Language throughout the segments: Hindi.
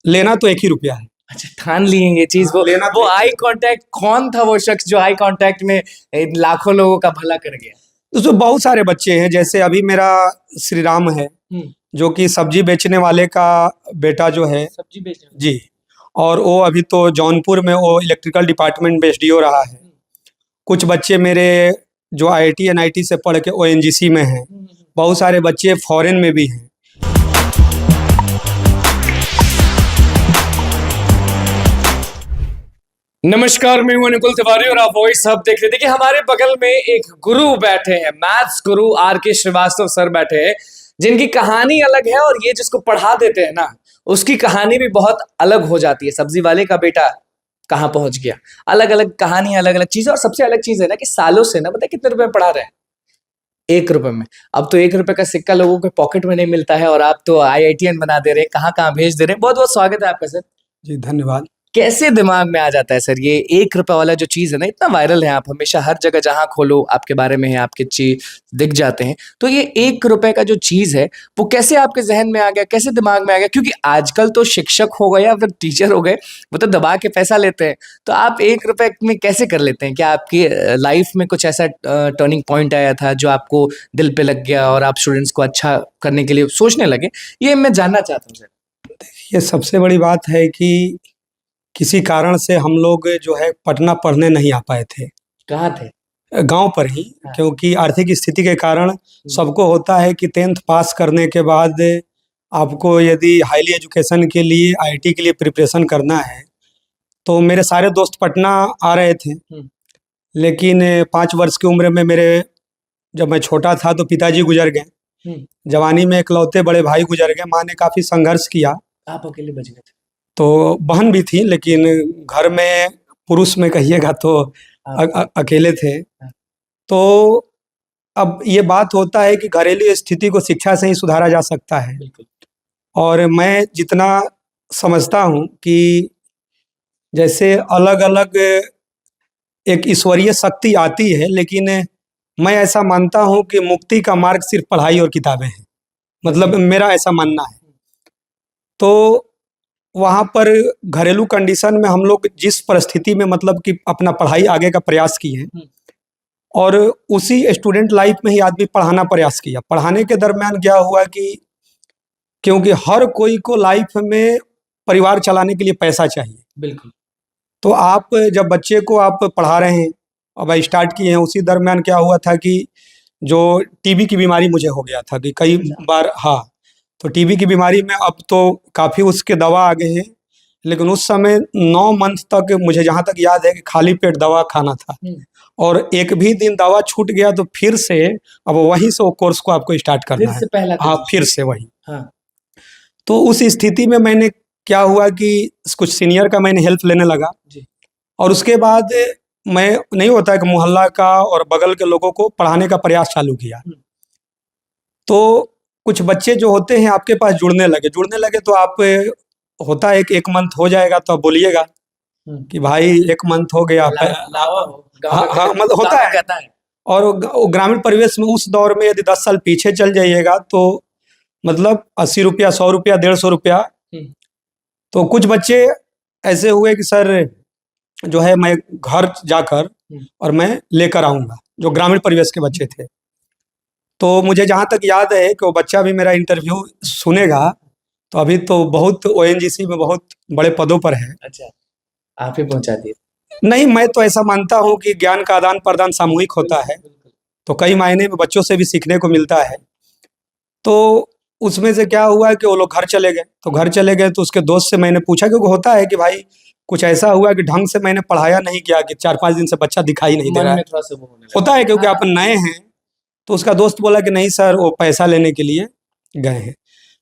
लेना तो 1 ही रुपया है। अच्छा, ठान लिए ये चीज। हाँ, लेना वो तो आई कांटेक्ट, कौन था वो शख्स जो आई कांटेक्ट में लाखों लोगों का भला कर गया? उसमें बहुत सारे बच्चे हैं, जैसे अभी मेरा श्री राम है, जो कि सब्जी बेचने वाले का बेटा जो है। सब्जी बेचने जी। और वो अभी तो जौनपुर में वो इलेक्ट्रिकल डिपार्टमेंट में एसडीओ रहा है। कुछ बच्चे मेरे जो आईआईटी एनआईटी से पढ़ के ओएनजीसी में हैं। बहुत सारे बच्चे फॉरेन में भी हैं। नमस्कार, मैं हूं अनुकुल तिवारी और आप वॉइस हब देख रहे। देखिए, हमारे बगल में एक गुरु बैठे हैं, मैथ्स गुरु आर के श्रीवास्तव सर बैठे हैं, जिनकी कहानी अलग है और ये जिसको पढ़ा देते हैं ना, उसकी कहानी भी बहुत अलग हो जाती है। सब्जी वाले का बेटा कहाँ पहुंच गया, अलग अलग कहानी, अलग अलग चीजें। और सबसे अलग चीज है ना कि सालों से ना, पता है कितने रुपए में पढ़ा रहे हैं? 1 रुपए में। अब तो 1 रुपए का सिक्का लोगों के पॉकेट में नहीं मिलता है और आप तो आईआईटीएन बना दे रहे हैं, कहाँ कहाँ भेज दे रहे हैं। बहुत बहुत स्वागत है आपका सर। जी धन्यवाद। कैसे दिमाग में आ जाता है सर ये 1 रुपए वाला जो चीज है ना, इतना वायरल है, आप हमेशा हर जगह जहां खोलो आपके बारे में है, आपके चीज दिख जाते हैं। तो ये 1 रुपए का जो चीज है वो कैसे आपके जहन में आ गया, कैसे दिमाग में आ गया? क्योंकि आजकल तो शिक्षक हो गए या फिर टीचर हो गए, वो तो दबा के पैसा लेते हैं। तो आप 1 रुपए में कैसे कर लेते हैं? क्या आपकी लाइफ में कुछ ऐसा टर्निंग पॉइंट आया था जो आपको दिल पे लग गया और आप स्टूडेंट्स को अच्छा करने के लिए सोचने लगे? ये मैं जानना चाहता हूँ सर। ये सबसे बड़ी बात है कि किसी कारण से हम लोग जो है पटना पढ़ने नहीं आ पाए थे। कहाँ थे? गांव पर ही। हाँ। क्योंकि आर्थिक स्थिति के कारण सबको होता है कि 10th पास करने के बाद आपको यदि हाईली एजुकेशन के लिए आईआईटी के लिए प्रिपरेशन करना है, तो मेरे सारे दोस्त पटना आ रहे थे। लेकिन 5 वर्ष की उम्र में मेरे, जब मैं छोटा था तो पिताजी गुजर गए। जवानी में इकलौते बड़े भाई गुजर गए। माँ ने काफ़ी संघर्ष किया। आप अकेले बच गए थे? तो बहन भी थी, लेकिन घर में पुरुष में कहिएगा तो अकेले थे। तो अब ये बात होता है कि घरेलू स्थिति को शिक्षा से ही सुधारा जा सकता है। और मैं जितना समझता हूँ कि जैसे अलग अलग एक ईश्वरीय शक्ति आती है, लेकिन मैं ऐसा मानता हूँ कि मुक्ति का मार्ग सिर्फ पढ़ाई और किताबें हैं। मतलब मेरा ऐसा मानना है। तो वहाँ पर घरेलू कंडीशन में हम लोग जिस परिस्थिति में मतलब कि अपना पढ़ाई आगे का प्रयास किए, और उसी स्टूडेंट लाइफ में ही आदमी पढ़ाना प्रयास किया। पढ़ाने के दरमियान क्या हुआ कि क्योंकि हर कोई को लाइफ में परिवार चलाने के लिए पैसा चाहिए। बिल्कुल। तो आप जब बच्चे को आप पढ़ा रहे हैं, अब स्टार्ट किए हैं, उसी दरमियान क्या हुआ था कि जो टीबी की बीमारी मुझे हो गया था कि कई बार। हाँ, तो टीबी की बीमारी में अब तो काफ़ी उसके दवा आ गए हैं, लेकिन उस समय 9 मंथ तक मुझे जहाँ तक याद है कि खाली पेट दवा खाना था। और एक भी दिन दवा छूट गया तो फिर से अब वहीं से वो कोर्स को आपको स्टार्ट करना है। हाँ, फिर से वही। हाँ। तो उस स्थिति में मैंने क्या हुआ कि कुछ सीनियर का मैंने हेल्प लेने लगा। और उसके बाद मैं, नहीं होता है कि मोहल्ला का और बगल के लोगों को पढ़ाने का प्रयास चालू किया। तो कुछ बच्चे जो होते हैं आपके पास जुड़ने लगे तो आप, होता है कि 1 मंथ हो जाएगा तो आप बोलिएगा कि भाई 1 मंथ हो गया। हाँ, मतलब होता है। और वो ग्रामीण परिवेश में उस दौर में यदि 10 साल पीछे चल जाइएगा तो मतलब 80 रुपया, 100 रुपया, 150 रुपया। तो कुछ बच्चे ऐसे हुए कि सर जो है मैं घर जाकर और मैं लेकर आऊँगा, जो ग्रामीण परिवेश के बच्चे थे। तो मुझे जहाँ तक याद है कि वो बच्चा भी मेरा इंटरव्यू सुनेगा, तो अभी तो बहुत ओएनजीसी में बहुत बड़े पदों पर है। अच्छा, आप ही पहुँचा दिए? नहीं, मैं तो ऐसा मानता हूँ कि ज्ञान का आदान प्रदान सामूहिक होता है, तो कई मायने में बच्चों से भी सीखने को मिलता है। तो उसमें से क्या हुआ कि वो लोग घर चले गए। तो घर चले गए तो उसके दोस्त से मैंने पूछा, क्योंकि होता है कि भाई कुछ ऐसा हुआ कि ढंग से मैंने पढ़ाया नहीं किया कि 4-5 दिन से बच्चा दिखाई नहीं दे रहा है। होता है क्योंकि आप नए हैं। तो उसका दोस्त बोला कि नहीं सर, वो पैसा लेने के लिए गए हैं।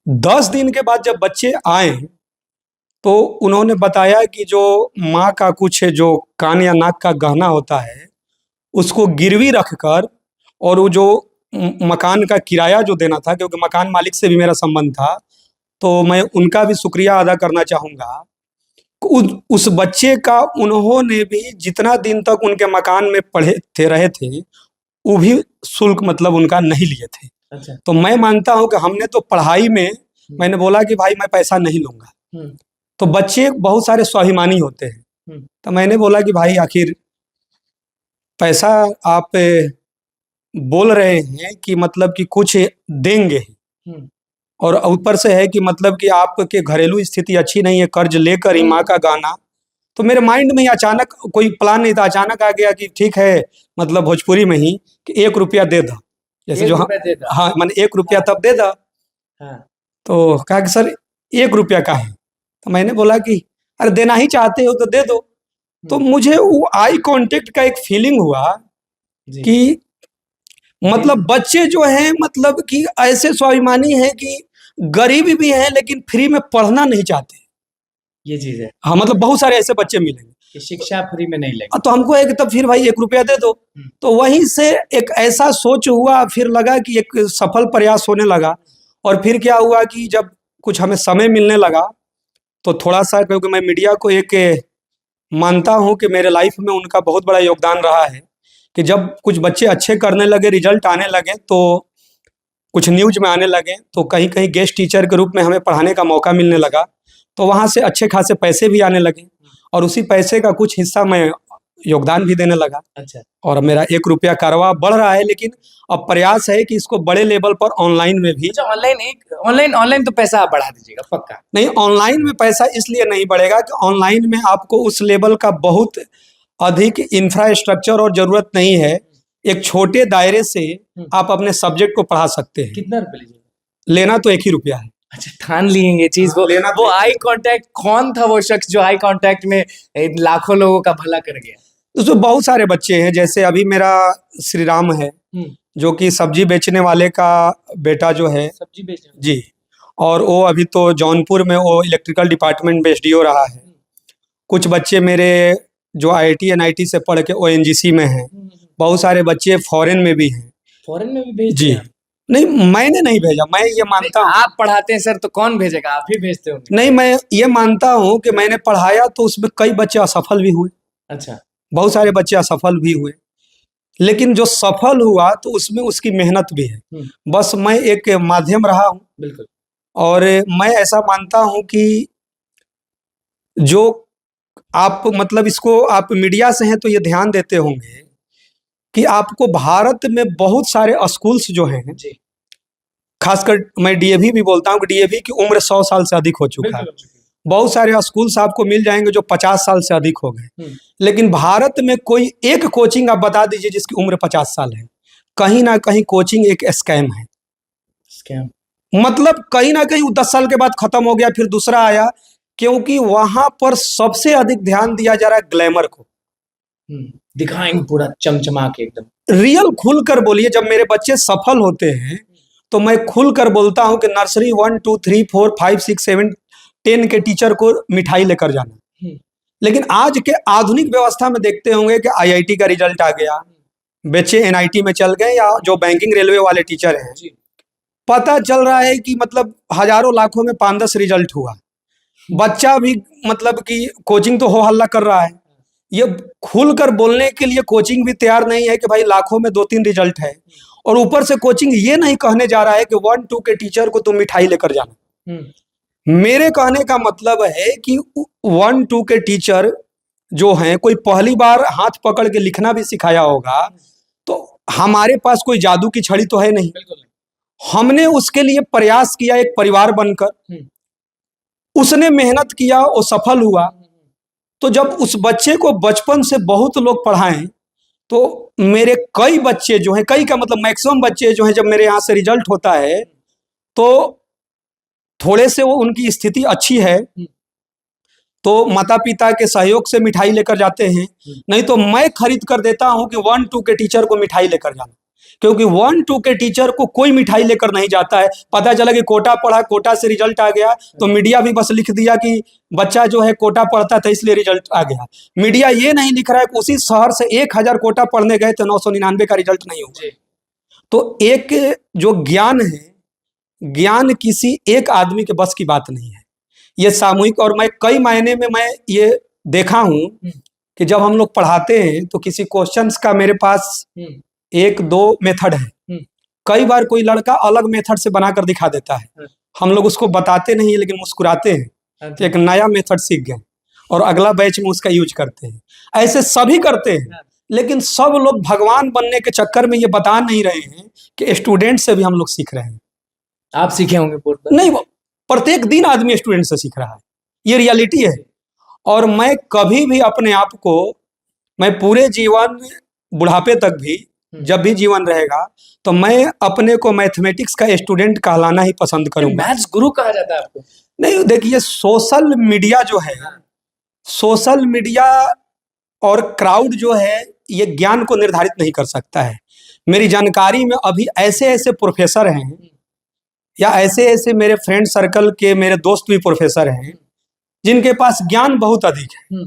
10 दिन के बाद जब बच्चे आए तो उन्होंने बताया कि जो माँ का कुछ जो कान या नाक का गहना होता है उसको गिरवी रखकर, और वो जो मकान का किराया जो देना था, क्योंकि मकान मालिक से भी मेरा संबंध था, तो मैं उनका भी शुक्रिया अदा करना चाहूँगा। उस बच्चे का उन्होंने भी जितना दिन तक उनके मकान में रहे थे, वो भी शुल्क मतलब उनका नहीं लिए थे। अच्छा। तो मैं मानता हूँ कि हमने तो पढ़ाई में, मैंने बोला कि भाई मैं पैसा नहीं लूँगा, तो बच्चे बहुत सारे स्वाभिमानी होते हैं। तो मैंने बोला कि भाई आखिर पैसा आप बोल रहे हैं कि मतलब कि कुछ देंगे, और ऊपर से है कि मतलब कि आपके घरेलू स्थिति अच्छी नहीं है, कर्ज लेकर ही माँ का गाना। तो मेरे माइंड में ही अचानक कोई प्लान नहीं था, अचानक आ गया कि ठीक है, मतलब भोजपुरी में ही कि 1 रुपया दे दो, जैसे जो हाँ मैंने 1 रुपया तब दे दो। तो कहा कि सर 1 रुपया का है। तो मैंने बोला कि अरे देना ही चाहते हो तो दे दो। तो मुझे वो आई कांटेक्ट का एक फीलिंग हुआ कि मतलब बच्चे जो हैं मतलब कि ऐसे स्वाभिमानी हैं कि गरीब भी हैं लेकिन फ्री में पढ़ना नहीं चाहते। ये चीज है। हाँ, मतलब बहुत सारे ऐसे बच्चे मिलेंगे कि शिक्षा फ्री में नहीं लगेगी। तो हमको है कि तब फिर भाई 1 रुपया दे दो। तो वहीं से एक ऐसा सोच हुआ, फिर लगा कि एक सफल प्रयास होने लगा। और फिर क्या हुआ कि जब कुछ हमें समय मिलने लगा तो थोड़ा सा, क्योंकि मैं मीडिया को एक मानता हूँ कि मेरे लाइफ में उनका बहुत बड़ा योगदान रहा है कि जब कुछ बच्चे अच्छे करने लगे, रिजल्ट आने लगे, तो कुछ न्यूज में आने लगे, तो कहीं कहीं गेस्ट टीचर के रूप में हमें पढ़ाने का मौका मिलने लगा, तो वहाँ से अच्छे खासे पैसे भी आने लगे और उसी पैसे का कुछ हिस्सा मैं योगदान भी देने लगा। अच्छा। और मेरा 1 रुपया कारोबार बढ़ रहा है, लेकिन अब प्रयास है कि इसको बड़े लेवल पर ऑनलाइन में भी। ऑनलाइन तो पैसा आप बढ़ा दीजिएगा पक्का? नहीं, ऑनलाइन में पैसा इसलिए नहीं बढ़ेगा कि ऑनलाइन में आपको उस लेवल का बहुत अधिक इंफ्रास्ट्रक्चर और जरूरत नहीं है। एक छोटे दायरे से आप अपने सब्जेक्ट को पढ़ा सकते हैं। कितना रुपये लीजिएगा? लेना तो 1 ही रुपया है। अच्छा, ठान लिए ये चीज। वो लेना, वो आई कांटेक्ट, कौन था वो शख्स जो आई कांटेक्ट में लाखों लोगों का भला कर गया? उसमें बहुत सारे बच्चे हैं, जैसे अभी मेरा श्री राम है जो कि सब्जी बेचने वाले का बेटा जो है, सब्जी बेचने जी, और वो अभी तो जौनपुर में वो इलेक्ट्रिकल डिपार्टमेंट में एसडीओ रहा है। कुछ बच्चे मेरे जो आईआईटी एनआईटी से पढ़ के ओएनजीसी में हैं। बहुत सारे बच्चे फॉरेन में भी हैं। फॉरेन में भी भेज जी, नहीं मैंने नहीं भेजा, मैं ये मानता हूँ। आप पढ़ाते हैं सर तो कौन भेजेगा? आप ही भेजते होंगे। नहीं, मैं ये मानता हूँ कि मैंने पढ़ाया तो उसमें कई बच्चे असफल भी हुए। अच्छा। बहुत सारे बच्चे असफल भी हुए, लेकिन जो सफल हुआ तो उसमें उसकी मेहनत भी है। बस मैं एक माध्यम रहा हूँ। बिल्कुल। और मैं ऐसा मानता हूँ कि जो आप मतलब इसको आप मीडिया से हैं तो ये ध्यान देते होंगे कि आपको भारत में बहुत सारे स्कूल्स जो हैं, खासकर मैं डीएवी भी बोलता हूँ कि डीएवी की उम्र 100 साल से अधिक हो चुका है। बहुत सारे स्कूल्स आपको मिल जाएंगे जो 50 साल से अधिक हो गए, लेकिन भारत में कोई एक कोचिंग आप बता दीजिए जिसकी उम्र 50 साल है। कहीं ना कहीं कोचिंग एक स्कैम है। स्कैम मतलब कहीं ना कहीं 10 साल के बाद खत्म हो गया, फिर दूसरा आया, क्योंकि वहां पर सबसे अधिक ध्यान दिया जा रहा है ग्लैमर को। दिखाएंगे पूरा चमचमा के एकदम। रियल खुल कर बोलिए। जब मेरे बच्चे सफल होते हैं तो मैं खुल कर बोलता हूं कि नर्सरी 1 2 3 4 5 6 7 10 के टीचर को मिठाई लेकर जाना। लेकिन आज के आधुनिक व्यवस्था में देखते होंगे कि आईआईटी का रिजल्ट आ गया, बच्चे एनआईटी में चल गए, या जो बैंकिंग रेलवे वाले टीचर हैं, पता चल रहा है कि मतलब हजारों लाखों में 5-10 रिजल्ट हुआ। बच्चा भी मतलब कि कोचिंग तो हो हल्ला कर रहा है, ये खुलकर बोलने के लिए कोचिंग भी तैयार नहीं है कि भाई लाखों में 2-3 रिजल्ट है। और ऊपर से कोचिंग ये नहीं कहने जा रहा है कि 1 2 के टीचर को तुम मिठाई लेकर जाना। मेरे कहने का मतलब है कि 1 2 के टीचर जो हैं, कोई पहली बार हाथ पकड़ के लिखना भी सिखाया होगा, तो हमारे पास कोई जादू की छड़ी तो है नहीं। हमने उसके लिए प्रयास किया, एक परिवार बनकर उसने मेहनत किया, वो सफल हुआ। तो जब उस बच्चे को बचपन से बहुत लोग पढ़ाएं, तो मेरे कई बच्चे जो हैं, कई का मतलब मैक्सिमम बच्चे जो हैं, जब मेरे यहाँ से रिजल्ट होता है तो थोड़े से वो उनकी स्थिति अच्छी है तो माता पिता के सहयोग से मिठाई लेकर जाते हैं, नहीं तो मैं खरीद कर देता हूं कि 1 2 के टीचर को मिठाई लेकर जाना। क्योंकि 1 2 के टीचर को कोई मिठाई लेकर नहीं जाता है। पता चला कि कोटा पढ़ा, कोटा से रिजल्ट आ गया, तो मीडिया भी बस लिख दिया कि बच्चा जो है कोटा पढ़ता था इसलिए रिजल्ट आ गया। मीडिया ये नहीं लिख रहा है कि उसी शहर से 1000 कोटा पढ़ने गए तो 999 का रिजल्ट नहीं हुआ। तो एक जो ज्ञान है, ज्ञान किसी एक आदमी के बस की बात नहीं है, ये सामूहिक। और मैं कई मायने में मैं ये देखा हूं कि जब हम लोग पढ़ाते हैं तो किसी क्वेश्चंस का मेरे पास 1-2 मेथड है। कई बार कोई लड़का अलग मेथड से बनाकर दिखा देता है, हम लोग उसको बताते नहीं लेकिन मुस्कुराते हैं तो एक नया मेथड सीख गए और अगला बैच में उसका यूज करते हैं। ऐसे सभी करते हैं, लेकिन सब लोग भगवान बनने के चक्कर में ये बता नहीं रहे हैं कि स्टूडेंट से भी हम लोग सीख रहे हैं। आप सीखे होंगे पूर्व? नहीं, प्रत्येक दिन आदमी स्टूडेंट से सीख रहा है, ये रियलिटी है। और मैं कभी भी अपने आप को, मैं पूरे जीवन, बुढ़ापे तक भी, जब भी जीवन रहेगा, तो मैं अपने को मैथमेटिक्स का स्टूडेंट कहलाना ही पसंद करूंगा। मैथ्स गुरु कहा जाता है आपको? नहीं, देखिए, सोशल मीडिया जो है, सोशल मीडिया और क्राउड जो है, ये ज्ञान को निर्धारित नहीं कर सकता है। मेरी जानकारी में अभी ऐसे ऐसे प्रोफेसर हैं, या ऐसे ऐसे मेरे फ्रेंड सर्कल के मेरे दोस्त भी प्रोफेसर हैं, जिनके पास ज्ञान बहुत अधिक है,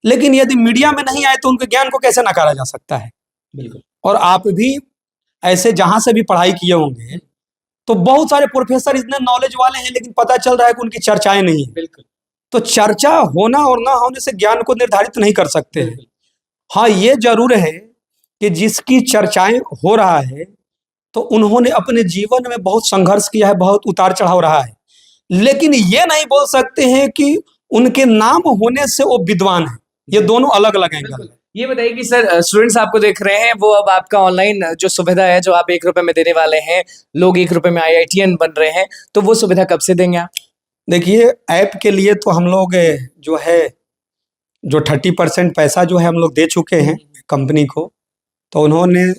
लेकिन यदि मीडिया में नहीं आए तो उनके ज्ञान को कैसे नकारा जा सकता है। बिल्कुल। और आप भी ऐसे जहां से भी पढ़ाई किए होंगे, तो बहुत सारे प्रोफेसर इतने नॉलेज वाले हैं, लेकिन पता चल रहा है कि उनकी चर्चाएं नहीं है। बिल्कुल। तो चर्चा होना और ना होने से ज्ञान को निर्धारित नहीं कर सकते हैं। हाँ, ये जरूर है कि जिसकी चर्चाएं हो रहा है, तो उन्होंने अपने जीवन में बहुत संघर्ष किया है, बहुत उतार चढ़ाव रहा है, लेकिन ये नहीं बोल सकते हैं कि उनके नाम होने से वो विद्वान है। ये दोनों अलग अलग एंगल है। ये बताइए कि सर, स्टूडेंट्स आपको देख रहे हैं, वो अब आपका ऑनलाइन जो सुविधा है, जो आप 1 रुपए में देने वाले हैं, लोग 1 रुपए में IITian बन रहे हैं, तो वो सुविधा कब से देंगे आप? देखिए, ऐप के लिए तो हम लोग जो है, जो 30% पैसा जो है हम लोग दे चुके हैं कंपनी को। तो उन्होंने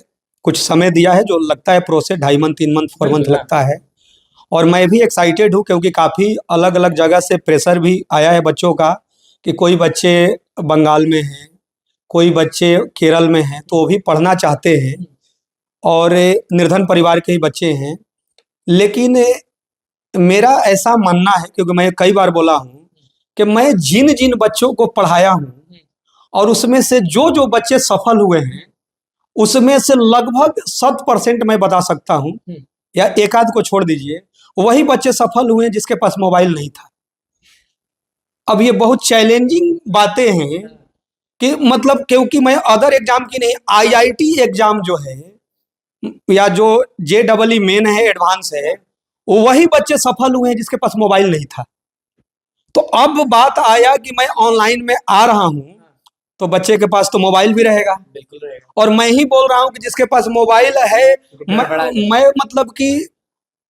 कुछ समय दिया है, जो लगता है प्रोसेस 2.5 मंथ 3 मंथ 4 मंथ लगता है। और मैं भी एक्साइटेड हूँ, क्योंकि काफ़ी अलग अलग जगह से प्रेशर भी आया है बच्चों का, कि कोई बच्चे बंगाल में हैं, कोई बच्चे केरल में हैं, तो वो भी पढ़ना चाहते हैं, और निर्धन परिवार के ही बच्चे हैं। लेकिन मेरा ऐसा मानना है, क्योंकि मैं कई बार बोला हूँ कि मैं जिन जिन बच्चों को पढ़ाया हूँ, और उसमें से जो जो बच्चे सफल हुए हैं, उसमें से लगभग 100% मैं बता सकता हूँ, या एक आध को छोड़ दीजिए, वही बच्चे सफल हुए जिसके पास मोबाइल नहीं था। अब ये बहुत चैलेंजिंग बातें हैं कि मतलब, क्योंकि मैं अदर एग्जाम की नहीं, IIT एग्जाम जो है, या जो JEE मेन है, एडवांस है, वही बच्चे सफल हुए हैं जिसके पास मोबाइल नहीं था। तो अब बात आया कि मैं ऑनलाइन में आ रहा हूं, तो बच्चे के पास तो मोबाइल भी रहेगा। बिल्कुल रहेगा। और मैं ही बोल रहा हूं कि जिसके पास मोबाइल है, मैं मतलब कि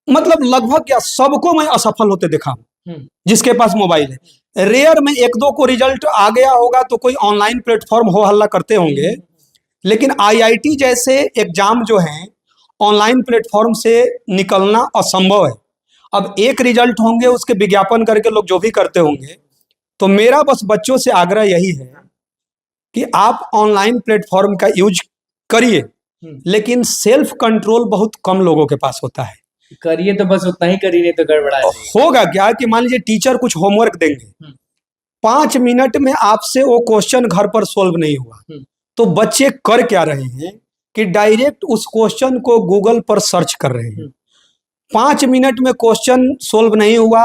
लगभग क्या सबको मैं असफल होते देखा हूं, जिसके पास मोबाइल है। रेयर में 1-2 को रिजल्ट आ गया होगा, तो कोई ऑनलाइन प्लेटफॉर्म हो हल्ला करते होंगे, लेकिन IIT जैसे एग्जाम जो है, ऑनलाइन प्लेटफॉर्म से निकलना असंभव है। अब एक रिजल्ट होंगे, उसके विज्ञापन करके लोग जो भी करते होंगे। तो मेरा बस बच्चों से आग्रह यही है कि आप ऑनलाइन प्लेटफॉर्म का यूज करिए, लेकिन सेल्फ कंट्रोल बहुत कम लोगों के पास होता है। करिए तो बस उतना ही करिए, नहीं तो गड़बड़ा होगा क्या कि मान लीजिए टीचर कुछ होमवर्क देंगे, 5 मिनट में आपसे वो क्वेश्चन घर पर सोल्व नहीं हुआ, तो बच्चे कर क्या रहे हैं कि डायरेक्ट उस क्वेश्चन को गूगल पर सर्च कर रहे हैं। 5 मिनट में क्वेश्चन सोल्व नहीं हुआ,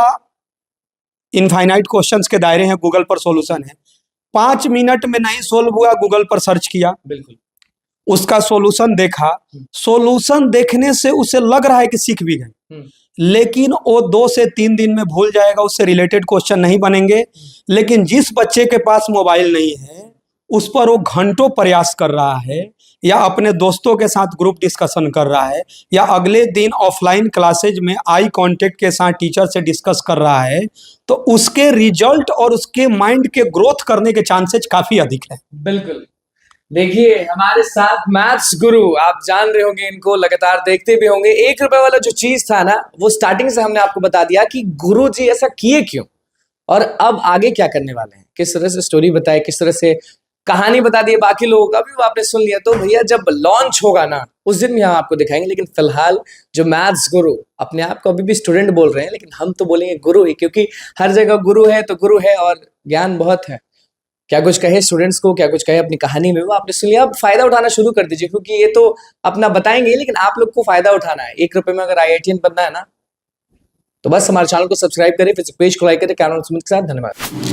इनफाइनाइट क्वेश्चंस के दायरे हैं, गूगल पर सॉल्यूशन है। 5 मिनट में नहीं सोल्व हुआ, गूगल पर सर्च किया, बिल्कुल उसका सॉल्यूशन देखा। सॉल्यूशन देखने से उसे लग रहा है कि सीख भी गए, लेकिन वो 2 से 3 दिन में भूल जाएगा, उससे रिलेटेड क्वेश्चन नहीं बनेंगे। लेकिन जिस बच्चे के पास मोबाइल नहीं है, उस पर वो घंटों प्रयास कर रहा है, या अपने दोस्तों के साथ ग्रुप डिस्कशन कर रहा है, या अगले दिन ऑफलाइन क्लासेज में आई कांटेक्ट के साथ टीचर से डिस्कस कर रहा है, तो उसके रिजल्ट और उसके माइंड के ग्रोथ करने के चांसेस काफी अधिक है। बिल्कुल। देखिए, हमारे साथ मैथ्स गुरु, आप जान रहे होंगे इनको, लगातार देखते भी होंगे। 1 रुपए वाला जो चीज था ना, वो स्टार्टिंग से हमने आपको बता दिया कि गुरु जी ऐसा किए क्यों, और अब आगे क्या करने वाले हैं, किस तरह से स्टोरी बताए, किस तरह से कहानी बता दी। बाकी लोगों का भी वो आपने सुन लिया। तो भैया, जब लॉन्च होगा ना, उस दिन भी हम आपको दिखाएंगे। लेकिन फिलहाल जो मैथ्स गुरु अपने आप को अभी भी स्टूडेंट बोल रहे हैं, लेकिन हम तो बोलेंगे गुरु ही, क्योंकि हर जगह गुरु है तो गुरु है, और ज्ञान बहुत है। क्या कुछ कहे स्टूडेंट्स को, क्या कुछ कहे अपनी कहानी में, वो आपने सुन लिया। अब फायदा उठाना शुरू कर दीजिए, क्योंकि ये तो अपना बताएंगे, लेकिन आप लोग को फायदा उठाना है। 1 रुपए में अगर IITian बनना है ना, तो बस हमारे चैनल को सब्सक्राइब करें, फेसबुक पेज को लाइक करें। कैमरा सुमित के साथ, धन्यवाद।